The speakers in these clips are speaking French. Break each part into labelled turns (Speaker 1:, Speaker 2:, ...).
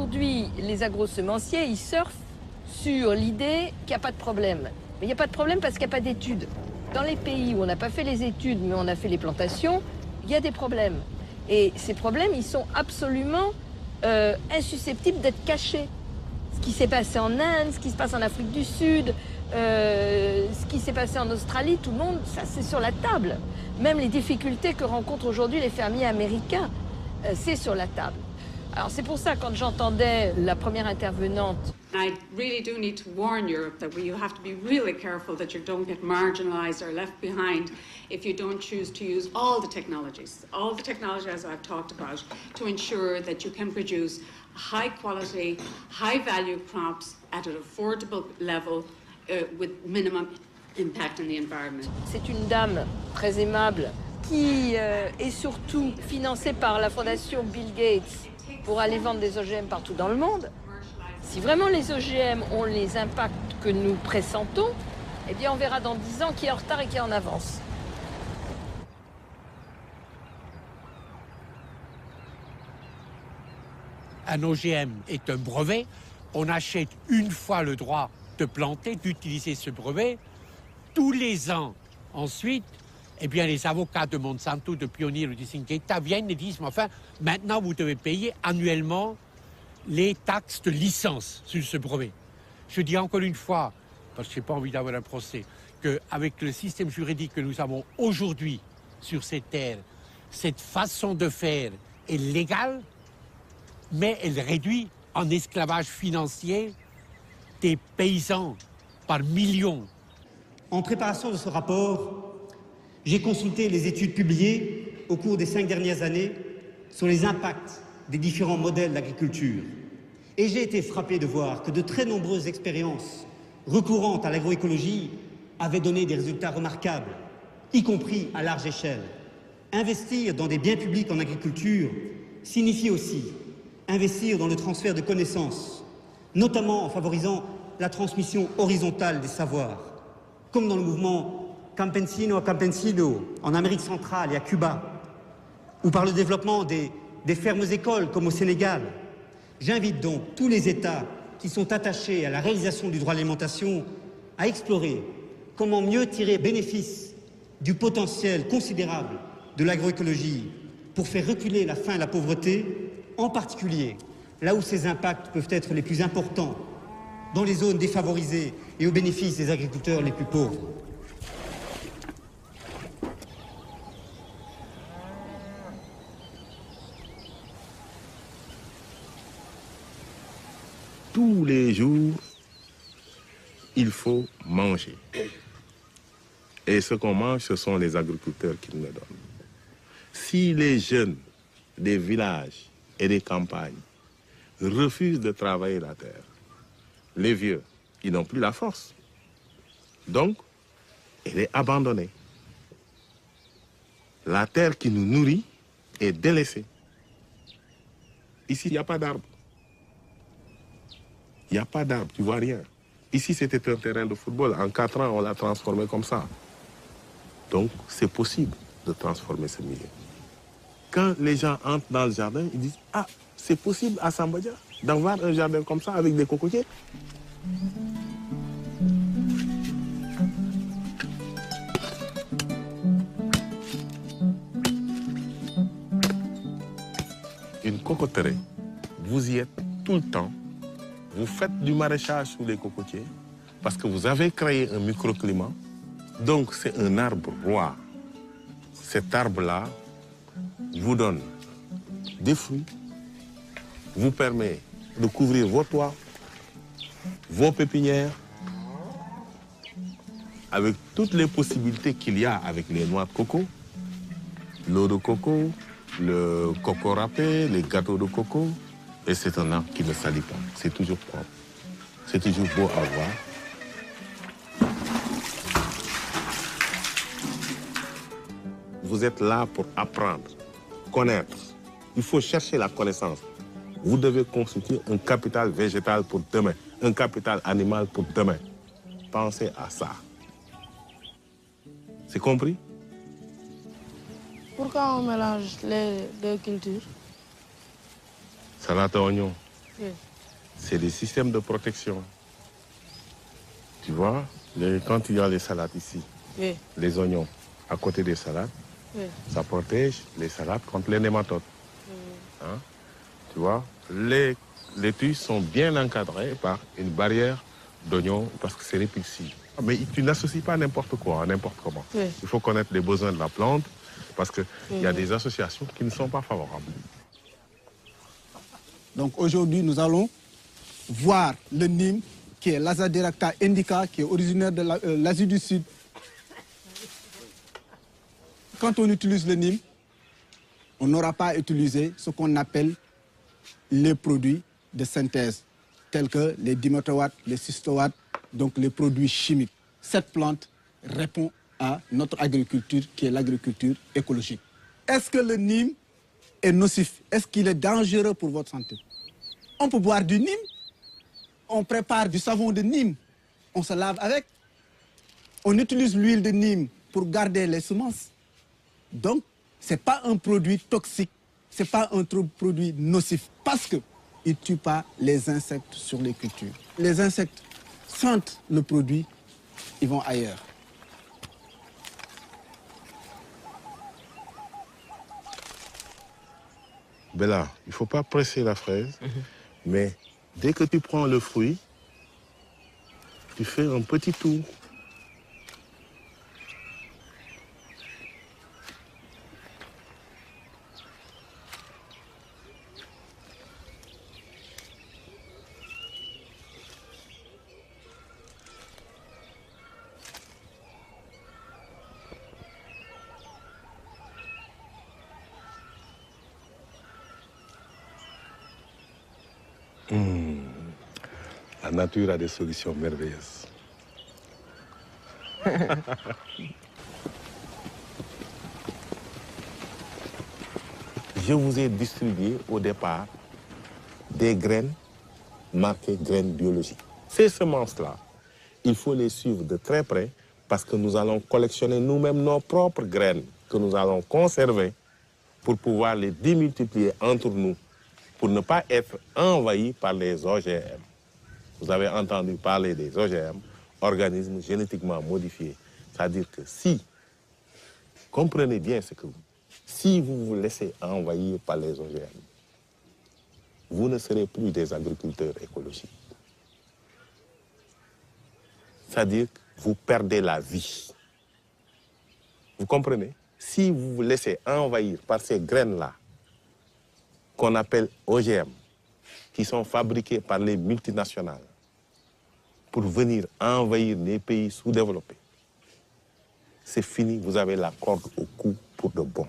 Speaker 1: aujourd'hui, les agrosemenciers, ils surfent sur l'idée qu'il n'y a pas de problème. Mais il n'y a pas de problème parce qu'il n'y a pas d'études. Dans les pays où on n'a pas fait les études, mais on a fait les plantations, il y a des problèmes. Et ces problèmes, ils sont absolument insusceptibles d'être cachés. Ce qui s'est passé en Inde, ce qui se passe en Afrique du Sud, ce qui s'est passé en Australie, tout le monde, ça c'est sur la table. Même les difficultés que rencontrent aujourd'hui les fermiers américains, c'est sur la table. Alors c'est pour ça, quand j'entendais la première intervenante...
Speaker 2: I really do need to warn Europe that you have to be really careful that you don't get marginalized or left behind if you don't choose to use all the technologies as I've talked about, to ensure that you can produce high quality, high value crops at an affordable level with minimum impact on the environment.
Speaker 1: C'est une dame très aimable qui est surtout financée par la fondation Bill Gates pour aller vendre des OGM partout dans le monde. Si vraiment les OGM ont les impacts que nous pressentons, eh bien on verra dans 10 ans qui est en retard et qui est en avance.
Speaker 3: Un OGM est un brevet. On achète une fois le droit de planter, d'utiliser ce brevet. Tous les ans, ensuite, eh bien, les avocats de Monsanto, de Pioneer ou de Syngenta viennent et disent, mais enfin, maintenant vous devez payer annuellement les taxes de licence sur ce brevet. Je dis encore une fois, parce que je n'ai pas envie d'avoir un procès, qu'avec le système juridique que nous avons aujourd'hui sur cette terre, cette façon de faire est légale, mais elle réduit en esclavage financier des paysans par millions.
Speaker 4: En préparation de ce rapport, j'ai consulté les études publiées au cours des 5 dernières années sur les impacts des différents modèles d'agriculture. Et j'ai été frappé de voir que de très nombreuses expériences recourant à l'agroécologie avaient donné des résultats remarquables, y compris à large échelle. Investir dans des biens publics en agriculture signifie aussi investir dans le transfert de connaissances, notamment en favorisant la transmission horizontale des savoirs, comme dans le mouvement Campesino a Campesino en Amérique centrale et à Cuba, ou par le développement des fermes écoles comme au Sénégal. J'invite donc tous les États qui sont attachés à la réalisation du droit à l'alimentation à explorer comment mieux tirer bénéfice du potentiel considérable de l'agroécologie pour faire reculer la faim et la pauvreté, en particulier là où ces impacts peuvent être les plus importants, dans les zones défavorisées et au bénéfice des agriculteurs les plus pauvres.
Speaker 5: Tous les jours, il faut manger. Et ce qu'on mange, ce sont les agriculteurs qui nous le donnent. Si les jeunes des villages et des campagnes refusent de travailler la terre, les vieux, ils n'ont plus la force. Donc, elle est abandonnée. La terre qui nous nourrit est délaissée. Ici, il n'y a pas d'arbres. Il n'y a pas d'arbres, tu vois rien. Ici, c'était un terrain de football. En 4 ans, on l'a transformé comme ça. Donc, c'est possible de transformer ce milieu. Quand les gens entrent dans le jardin, ils disent « Ah, c'est possible à Sambadia d'avoir un jardin comme ça avec des cocotiers ?» Une cocoterie, vous y êtes tout le temps. Vous faites du maraîchage sous les cocotiers parce que vous avez créé un microclimat. Donc, c'est un arbre roi. Cet arbre-là vous donne des fruits, vous permet de couvrir vos toits, vos pépinières, avec toutes les possibilités qu'il y a avec les noix de coco, l'eau de coco, le coco râpé, les gâteaux de coco. Et c'est un arbre qui ne salit pas. C'est toujours propre. C'est toujours beau à voir. Vous êtes là pour apprendre, connaître. Il faut chercher la connaissance. Vous devez constituer un capital végétal pour demain, un capital animal pour demain. Pensez à ça. C'est compris?
Speaker 6: Pourquoi on mélange les deux cultures?
Speaker 5: Salade à oignon, C'est des systèmes de protection. Tu vois, quand il y a les salades ici, les oignons à côté des salades, ça protège les salades contre les nématodes. Hein? Tu vois, les tuiles sont bien encadrées par une barrière d'oignons parce que c'est répulsif. Mais tu n'associes pas n'importe quoi, n'importe comment. Il faut connaître les besoins de la plante parce qu'il y a des associations qui ne sont pas favorables.
Speaker 6: Donc aujourd'hui, nous allons voir le Nîmes, qui est l'Azadirachta indica, qui est originaire de l'Asie du Sud. Quand on utilise le Nîmes, on n'aura pas utilisé ce qu'on appelle les produits de synthèse, tels que les diméthoates, les cystoates, donc les produits chimiques. Cette plante répond à notre agriculture, qui est l'agriculture écologique. Est-ce que le Nîmes est nocif? Est-ce qu'il est dangereux pour votre santé? On peut boire du Nîmes, on prépare du savon de Nîmes, on se lave avec. On utilise l'huile de Nîmes pour garder les semences. Donc, ce n'est pas un produit toxique, ce n'est pas un produit nocif, parce qu'il ne tue pas les insectes sur les cultures. Les insectes sentent le produit, ils vont ailleurs.
Speaker 5: Bella, il ne faut pas presser la fraise, mais dès que tu prends le fruit, tu fais un petit tour. La nature a des solutions merveilleuses. Je vous ai distribué au départ des graines marquées graines biologiques. Ces semences-là, il faut les suivre de très près parce que nous allons collectionner nous-mêmes nos propres graines que nous allons conserver pour pouvoir les démultiplier entre nous, pour ne pas être envahis par les OGM. Vous avez entendu parler des OGM, organismes génétiquement modifiés. C'est-à-dire que si, comprenez bien ce que si vous vous laissez envahir par les OGM, vous ne serez plus des agriculteurs écologiques. C'est-à-dire que vous perdez la vie. Vous comprenez? Si vous vous laissez envahir par ces graines-là, qu'on appelle OGM, qui sont fabriqués par les multinationales pour venir envahir les pays sous-développés. C'est fini, vous avez la corde au cou pour de bon.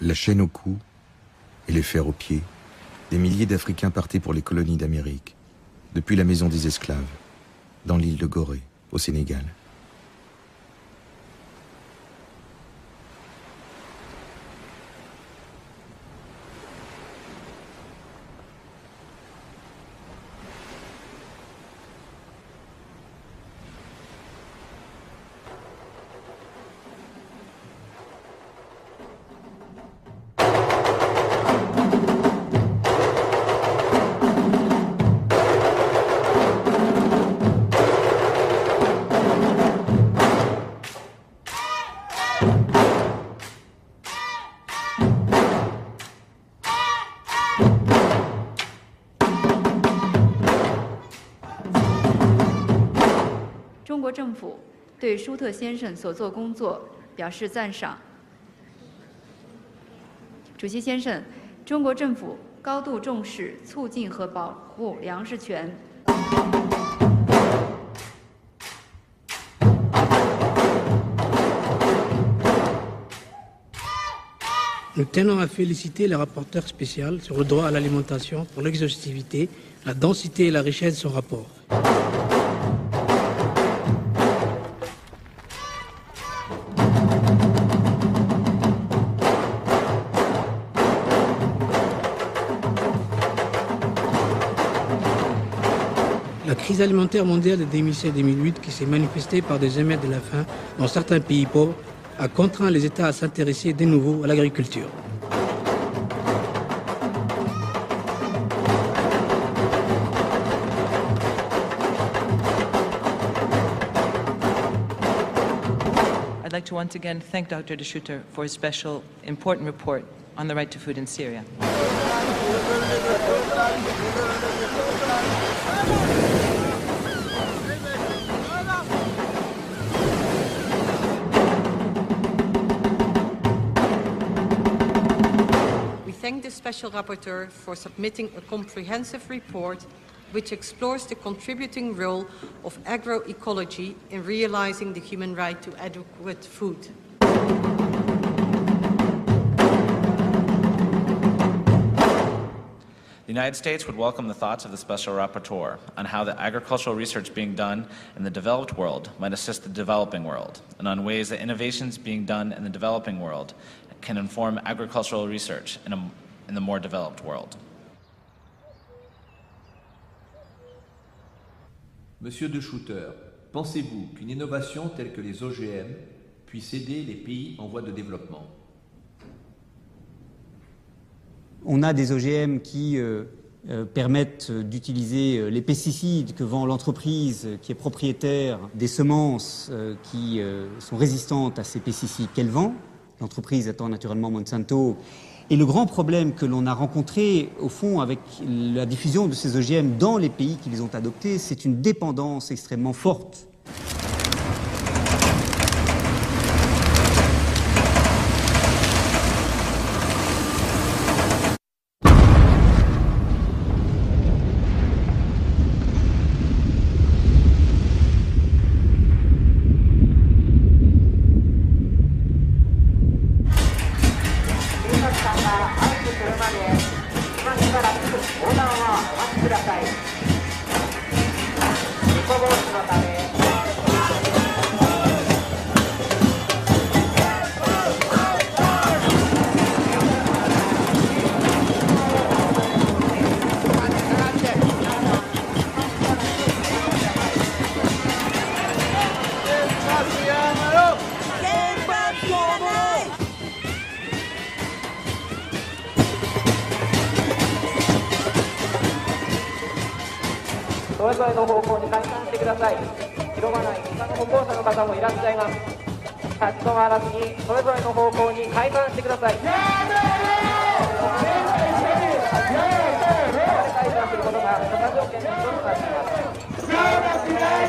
Speaker 7: La chaîne au cou et les fers aux pieds, des milliers d'Africains partaient pour les colonies d'Amérique, depuis la maison des esclaves, dans l'île de Gorée, au Sénégal.
Speaker 8: « 对舒特先生所做工作表示赞赏。主席先生，中国政府高度重视促进和保护粮食权。
Speaker 9: Nous tenons à féliciter le rapporteur spécial sur le droit à l'alimentation pour l'exhaustivité, la densité et la richesse de son rapport. La crise alimentaire mondiale de 2007-2008, qui s'est manifestée par des émeutes de la faim dans certains pays pauvres, a contraint les États à s'intéresser de nouveau à l'agriculture.
Speaker 10: like to once again thank Dr. De Schutter for his special important report on the right to food in Syria.
Speaker 11: We thank the Special Rapporteur for submitting a comprehensive report which explores the contributing role of agroecology in realizing the human right to adequate food.
Speaker 12: The United States would welcome the thoughts of the Special Rapporteur on how the agricultural research being done in the developed world might assist the developing world, and on ways that innovations being done in the developing world can inform agricultural research in the more developed world.
Speaker 13: Monsieur De Schutter, pensez-vous qu'une innovation telle que les OGM puisse aider les pays en voie de développement?
Speaker 4: On a des OGM qui permettent d'utiliser les pesticides que vend l'entreprise qui est propriétaire des semences qui sont résistantes à ces pesticides qu'elle vend, l'entreprise étant naturellement Monsanto. Et le grand problème que l'on a rencontré, au fond, avec la diffusion de ces OGM dans les pays qui les ont adoptés, c'est une dépendance extrêmement forte.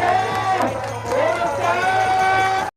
Speaker 14: Yeah!